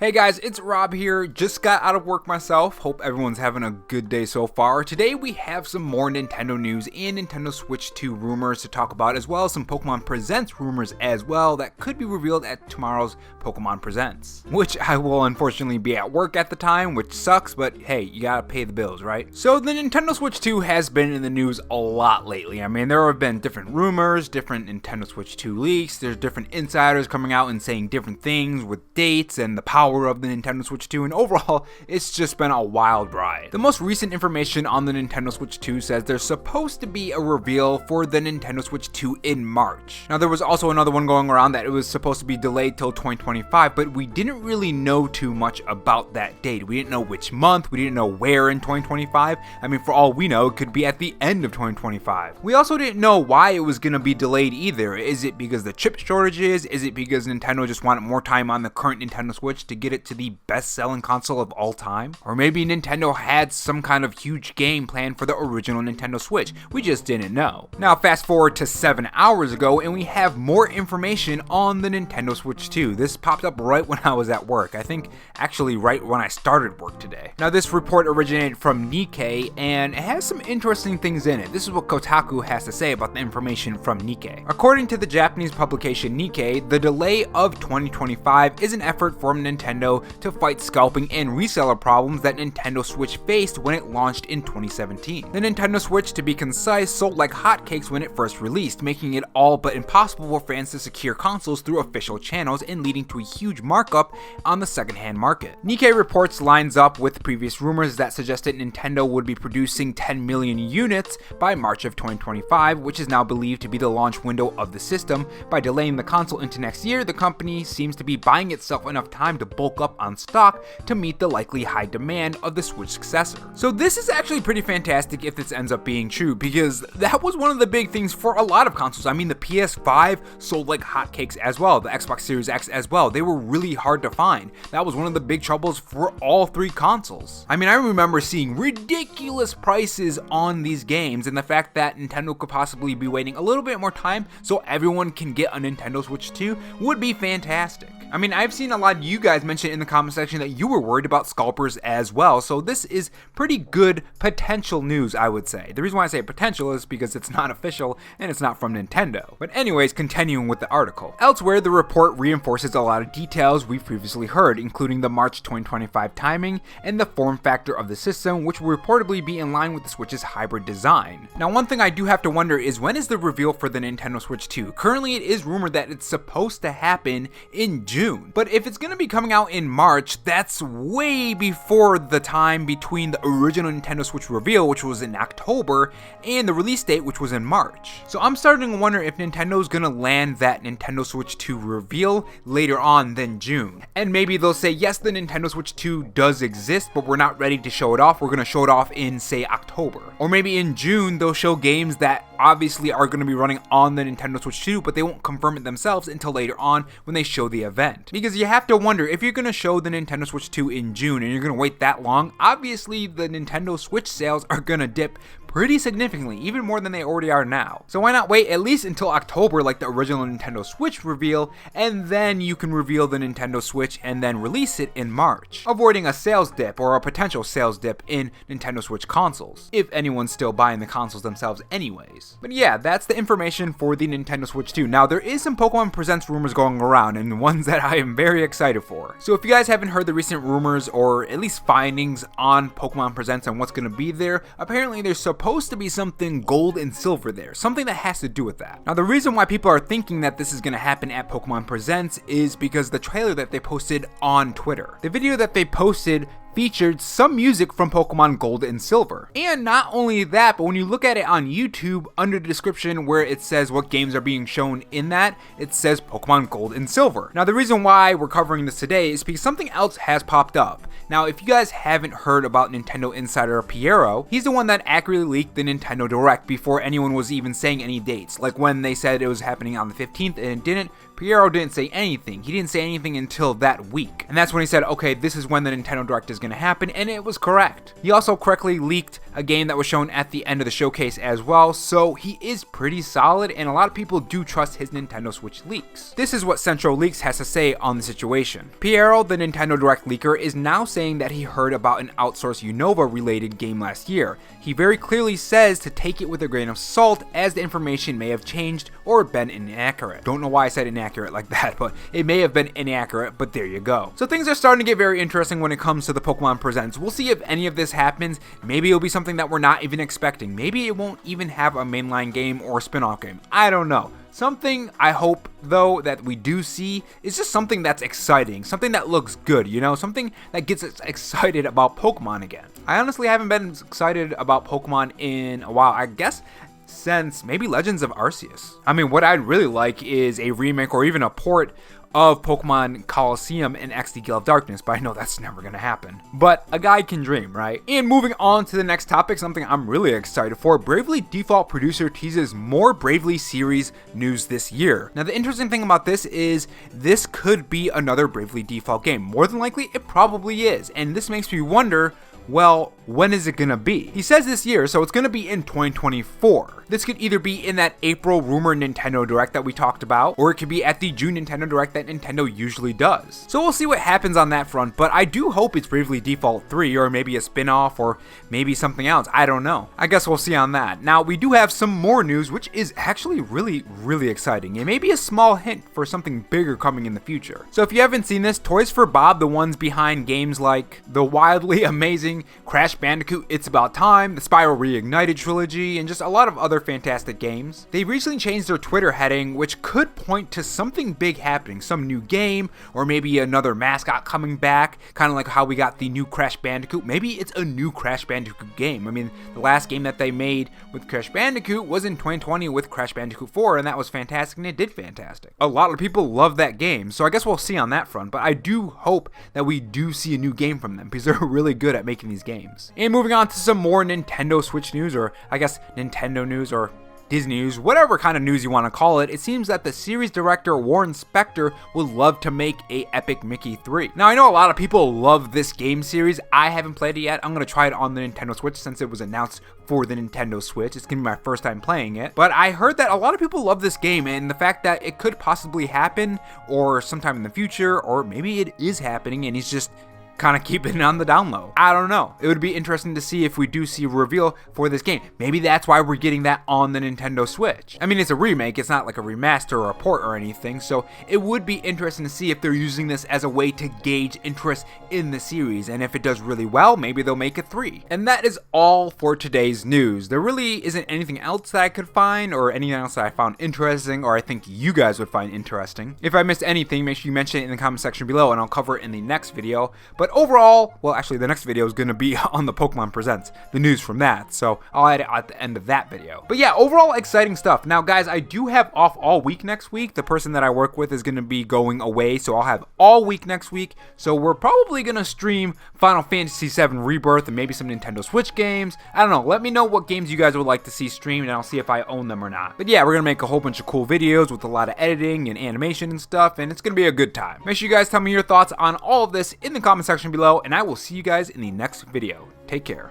Hey guys, it's Rob here. Just got out of work myself. Hope everyone's having a good day so far. Today we have some more Nintendo news and Nintendo Switch 2 rumors to talk about, as well as some Pokemon Presents rumors as well that could be revealed at tomorrow's Pokemon Presents. Which I will unfortunately be at work at the time, which sucks, but hey, you gotta pay the bills, right? So the Nintendo Switch 2 has been in the news a lot lately. I mean, there have been different rumors, different Nintendo Switch 2 leaks, there's different insiders coming out and saying different things with dates and the power of the Nintendo Switch 2, and overall, it's just been a wild ride. The most recent information on the Nintendo Switch 2 says there's supposed to be a reveal for the Nintendo Switch 2 in March. Now, there was also another one going around that it was supposed to be delayed till 2025, but we didn't really know too much about that date. We didn't know which month, we didn't know where in 2025. I mean, for all we know, it could be at the end of 2025. We also didn't know why it was going to be delayed either. Is it because the chip shortages? Is it because Nintendo just wanted more time on the current Nintendo Switch to get it to the best-selling console of all time? Or maybe Nintendo had some kind of huge game plan for the original Nintendo Switch. We just didn't know. Now fast forward to 7 hours ago and we have more information on the Nintendo Switch 2. This popped up right when I was at work. I think actually right when I started work today. Now this report originated from Nikkei and it has some interesting things in it. This is what Kotaku has to say about the information from Nikkei. According to the Japanese publication Nikkei, the delay of 2025 is an effort from Nintendo to fight scalping and reseller problems that Nintendo Switch faced when it launched in 2017. The Nintendo Switch, to be concise, sold like hotcakes when it first released, making it all but impossible for fans to secure consoles through official channels and leading to a huge markup on the secondhand market. Nikkei reports lines up with previous rumors that suggested Nintendo would be producing 10 million units by March of 2025, which is now believed to be the launch window of the system. By delaying the console into next year, the company seems to be buying itself enough time to bulk up on stock to meet the likely high demand of the Switch successor. So this is actually pretty fantastic if this ends up being true, because that was one of the big things for a lot of consoles. I mean, the PS5 sold like hotcakes as well, the Xbox Series X as well. They were really hard to find. That was one of the big troubles for all three consoles. I mean, I remember seeing ridiculous prices on these games, and the fact that Nintendo could possibly be waiting a little bit more time so everyone can get a Nintendo Switch 2 would be fantastic. I mean, I've seen a lot of you guys mention in the comment section that you were worried about scalpers as well, so this is pretty good potential news, I would say. The reason why I say potential is because it's not official and it's not from Nintendo. But anyways, continuing with the article. Elsewhere, the report reinforces a lot of details we've previously heard, including the March 2025 timing and the form factor of the system, which will reportedly be in line with the Switch's hybrid design. Now, one thing I do have to wonder is, when is the reveal for the Nintendo Switch 2? Currently, it is rumored that it's supposed to happen in June. But if it's going to be coming out in March, that's way before the time between the original Nintendo Switch reveal, which was in October, and the release date, which was in March. So I'm starting to wonder if Nintendo's going to land that Nintendo Switch 2 reveal later on than June. And maybe they'll say, yes, the Nintendo Switch 2 does exist, but we're not ready to show it off. We're going to show it off in, say, October. Or maybe in June, they'll show games that obviously are going to be running on the Nintendo Switch 2, but they won't confirm it themselves until later on when they show the event. Because you have to wonder, if you're going to show the Nintendo Switch 2 in June and you're going to wait that long, obviously the Nintendo Switch sales are going to dip pretty significantly, even more than they already are now. So why not wait at least until October like the original Nintendo Switch reveal, and then you can reveal the Nintendo Switch and then release it in March, avoiding a sales dip or a potential sales dip in Nintendo Switch consoles, if anyone's still buying the consoles themselves anyways. But yeah, that's the information for the Nintendo Switch 2. Now, there is some Pokemon Presents rumors going around, and ones that I am very excited for. So if you guys haven't heard the recent rumors, or at least findings on Pokemon Presents and what's going to be there, apparently there's supposed to be something gold and silver there, something that has to do with that. Now, the reason why people are thinking that this is going to happen at Pokemon Presents is because the trailer that they posted on Twitter. The video that they posted featured some music from Pokemon Gold and Silver. And not only that, but when you look at it on YouTube, under the description where it says what games are being shown in that, it says Pokemon Gold and Silver. Now, the reason why we're covering this today is because something else has popped up. Now, if you guys haven't heard about Nintendo insider Piero, he's the one that accurately leaked the Nintendo Direct before anyone was even saying any dates. Like when they said it was happening on the 15th and it didn't, Piero didn't say anything. He didn't say anything until that week. And that's when he said, okay, this is when the Nintendo Direct is going to happen, and it was correct. He also correctly leaked a game that was shown at the end of the showcase as well, so he is pretty solid, and a lot of people do trust his Nintendo Switch leaks. This is what Central Leaks has to say on the situation. Piero, the Nintendo Direct leaker, is now saying that he heard about an outsourced Unova related game last year. He very clearly says to take it with a grain of salt, as the information may have changed or been inaccurate. Don't know why I said inaccurate like that, but it may have been inaccurate, but there you go. So things are starting to get very interesting when it comes to the Pokemon Presents. We'll see if any of this happens. Maybe it'll be something that we're not even expecting. Maybe it won't even have a mainline game or a spin-off game. I don't know. Something I hope, though, that we do see is just something that's exciting, something that looks good, you know, something that gets us excited about Pokemon again. I honestly haven't been excited about Pokemon in a while, I guess since maybe Legends of Arceus. I mean, what I'd really like is a remake or even a port of Pokemon Colosseum and XD Gale of Darkness, but I know that's never gonna happen. But a guy can dream, right? And moving on to the next topic, something I'm really excited for, Bravely Default producer teases more Bravely series news this year. Now the interesting thing about this is this could be another Bravely Default game. More than likely, it probably is, and this makes me wonder, well, when is it gonna be? He says this year, so it's gonna be in 2024. This could either be in that April rumor Nintendo Direct that we talked about, or it could be at the June Nintendo Direct that Nintendo usually does. So we'll see what happens on that front, but I do hope it's Bravely Default 3, or maybe a spin-off, or maybe something else. I don't know. I guess we'll see on that. Now, we do have some more news, which is actually really exciting. It may be a small hint for something bigger coming in the future. So if you haven't seen this, Toys for Bob, the ones behind games like the wildly amazing Crash Bandicoot It's About Time, the Spyro Reignited trilogy, and just a lot of other fantastic games. They recently changed their Twitter heading, which could point to something big happening, some new game, or maybe another mascot coming back, kind of like how we got the new Crash Bandicoot. Maybe it's a new Crash Bandicoot game. I mean, the last game that they made with Crash Bandicoot was in 2020 with Crash Bandicoot 4, and that was fantastic, and it did fantastic. A lot of people love that game, so I guess we'll see on that front, but I do hope that we do see a new game from them, because they're really good at making these games. And moving on to some more Nintendo Switch news, or I guess Nintendo news, or Disney news, whatever kind of news you want to call it, it seems that the series director Warren Spector would love to make a Epic Mickey 3. Now, I know a lot of people love this game series. I haven't played it yet. I'm going to try it on the Nintendo Switch since it was announced for the Nintendo Switch. It's going to be my first time playing it. But I heard that a lot of people love this game, and the fact that it could possibly happen or sometime in the future, or maybe it is happening and he's just kind of keeping it on the down low. I don't know. It would be interesting to see if we do see a reveal for this game. Maybe that's why we're getting that on the Nintendo Switch. I mean, it's a remake. It's not like a remaster or a port or anything, so it would be interesting to see if they're using this as a way to gauge interest in the series, and if it does really well, maybe they'll make a 3. And that is all for today's news. There really isn't anything else that I could find, or anything else that I found interesting, or I think you guys would find interesting. If I missed anything, make sure you mention it in the comment section below, and I'll cover it in the next video. But overall, well, actually the next video is going to be on the Pokemon Presents, the news from that, so I'll add it at the end of that video. But yeah, overall exciting stuff. Now guys, I do have off all week next week. The person that I work with is going to be going away, so I'll have all week next week. So we're probably going to stream Final Fantasy VII Rebirth and maybe some Nintendo Switch games. I don't know, let me know what games you guys would like to see streamed, and I'll see if I own them or not. But yeah, we're going to make a whole bunch of cool videos with a lot of editing and animation and stuff, and it's going to be a good time. Make sure you guys tell me your thoughts on all of this in the comment section below, and I will see you guys in the next video. Take care.